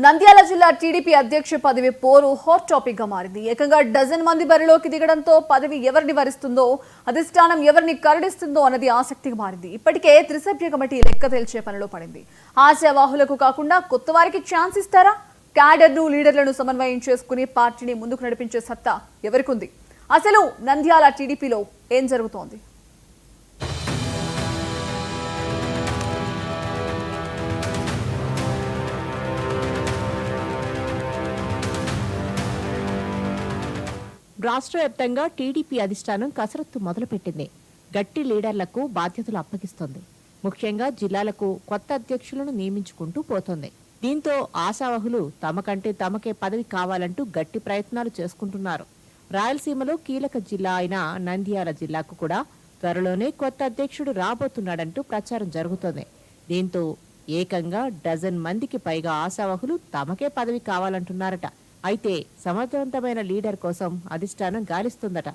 నంద్యాల జిల్లా టీడీపీ అధ్యక్ష పదవి పోరు హాట్ టాపిక్ గా మారింది. ఏకంగా డజన్ మంది బరిలోకి దిగడంతో పదవి ఎవరిని వరిస్తుందో, అధిష్టానం ఎవరిని కరడిస్తుందో అన్నది ఆసక్తిగా మారింది. ఇప్పటికే త్రిసభ్య కమిటీ లెక్క తేల్చే పనిలో పడింది. ఆశావాహులకు కాకుండా కొత్త వారికి ఛాన్స్ ఇస్తారా? క్యాడర్ను, లీడర్లను సమన్వయం చేసుకుని పార్టీని ముందుకు నడిపించే సత్తా ఎవరికుంది? అసలు నంద్యాల టీడీపీలో ఏం జరుగుతోంది? రాష్ట్ర వ్యాప్తంగా టీడీపీ అధిష్టానం కసరత్తు మొదలుపెట్టింది. గట్టి లీడర్లకు బాధ్యతలు అప్పగిస్తోంది. ముఖ్యంగా జిల్లాలకు కొత్త అధ్యక్షులను నియమించుకుంటూ పోతోంది. దీంతో ఆశావహులు తమకంటే తమకే పదవి కావాలంటూ గట్టి ప్రయత్నాలు చేసుకుంటున్నారు. రాయలసీమలో కీలక జిల్లా అయిన నంద్యాల జిల్లాకు కూడా త్వరలోనే కొత్త అధ్యక్షుడు రాబోతున్నాడంటూ ప్రచారం జరుగుతోంది. దీంతో ఏకంగా డజన్ మందికి పైగా ఆశావహులు తమకే పదవి కావాలంటున్నారట. అయితే సమర్థవంతమైన లీడర్ కోసం అధిష్టానం గాలిస్తుందట.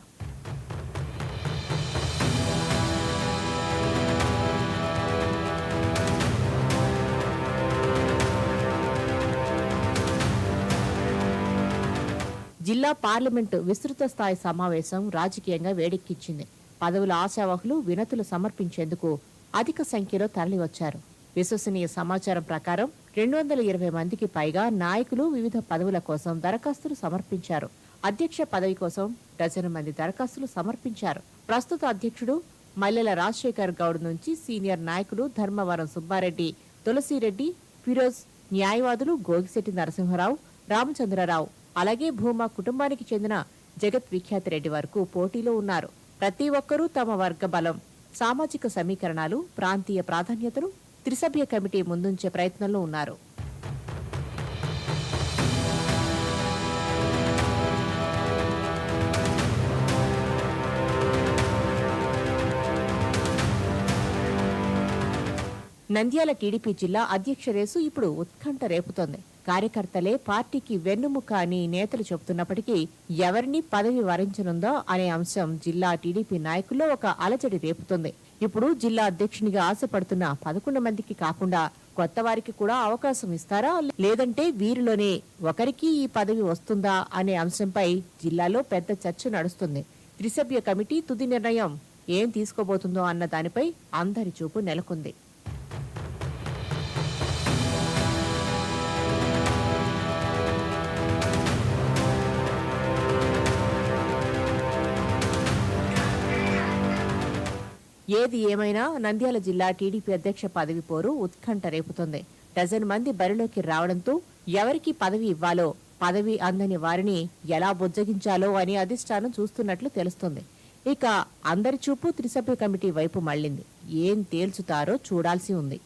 జిల్లా పార్లమెంటు విస్తృత స్థాయి సమావేశం రాజకీయంగా వేడెక్కించింది. పదవుల ఆశావహులు వినతులు సమర్పించేందుకు అధిక సంఖ్యలో తరలివచ్చారు. విశ్వసనీయ సమాచారం ప్రకారం 220 మందికి పైగా నాయకులు వివిధ పదవుల కోసం దరఖాస్తులు సమర్పించారు. అధ్యక్ష పదవి కోసం డజను మంది దరఖాస్తులు సమర్పించారు. ప్రస్తుత అధ్యక్షుడు మల్లెల రాజశేఖర్ గౌడ్ నుంచి సీనియర్ నాయకులు ధర్మవరం సుబ్బారెడ్డి, తులసిరెడ్డి, ఫిరోజ్, న్యాయవాదులు గోగిశెట్టి నరసింహరావు, రామచంద్రరావు, అలాగే భూమా కుటుంబానికి చెందిన జగత్ విఖ్యాత రెడ్డి వరకు పోటీలో ఉన్నారు. ప్రతి ఒక్కరూ తమ వర్గ బలం, సామాజిక సమీకరణాలు, ప్రాంతీయ ప్రాధాన్యతలు త్రిసభ్య కమిటీ ముందుంచే ప్రయత్నంలో ఉన్నారు. నంద్యాల టీడీపీ జిల్లా అధ్యక్ష రేసు ఇప్పుడు ఉత్కంఠ రేపుతోంది. కార్యకర్తలే పార్టీకి వెన్నుముక అని నేతలు చెబుతున్నప్పటికీ ఎవరిని పదవి వరించనుందో అనే అంశం జిల్లా టీడీపీ నాయకుల్లో ఒక అలజడి రేపుతోంది. ఇప్పుడు జిల్లా అధ్యక్షునిగా ఆశపడుతున్న 11 మందికి కాకుండా కొత్త వారికి కూడా అవకాశం ఇస్తారా, లేదంటే వీరిలోనే ఒకరికి ఈ పదవి వస్తుందా అనే అంశంపై జిల్లాలో పెద్ద చర్చ నడుస్తుంది. త్రిసభ్య కమిటీ తుది నిర్ణయం ఏం తీసుకోబోతుందో అన్న దానిపై అందరి చూపు నెలకొంది. ఏది ఏమైనా నంద్యాల జిల్లా టీడీపీ అధ్యక్ష పదవి పోరు ఉత్కంఠ రేపుతోంది. డజన్ మంది బరిలోకి రావడంతో ఎవరికి పదవి ఇవ్వాలో, పదవి అందని వారిని ఎలా బుజ్జగించాలో అని అధిష్టానం చూస్తున్నట్లు తెలుస్తోంది. ఇక అందరి చూపు త్రిసభ్య కమిటీ వైపు మళ్లింది. ఏం తేల్చుతారో చూడాల్సి ఉంది.